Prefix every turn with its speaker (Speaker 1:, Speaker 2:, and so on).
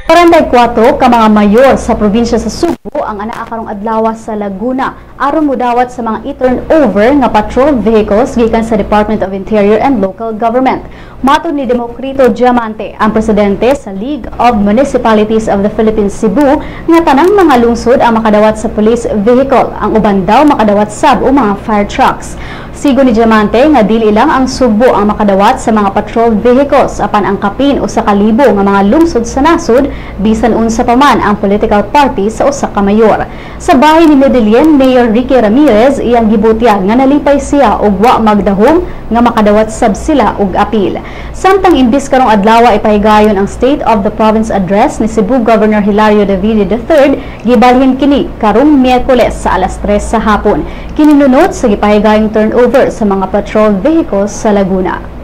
Speaker 1: 44 ka mga mayor sa probinsya sa Subo ang anaa karong adlaw sa Laguna aron modawat sa mga i-turnover nga patrol vehicles gikan sa Department of Interior and Local Government. Matud ni Democrito Diamante, ang presidente sa League of Municipalities of the Philippines Cebu, nga tanang mga lungsod ang makadawat sa police vehicle, ang uban daw makadawat sab o mga fire trucks. Sigo ni Diamante nga dili lang ang Subo ang makadawat sa mga patrol vehicles apan ang kapin o sa kalibo nga mga lungsod sa nasod bisan unsa pa man ang political party sa usa ka mayor. Sa bahay ni Medellin, Mayor Ricky Ramirez iyang gibutyag nga nalipay siya og wa magdahom nga makadawat sab sila og apil. Samtang imbis karong adlaw ipahigayon ang State of the Province Address ni Cebu Governor Hilario David III, gibalhin kini karong Miyerkules sa alas 3 sa hapon. Kininunot sa gipahigayong turnover sa mga patrol vehicles sa Laguna.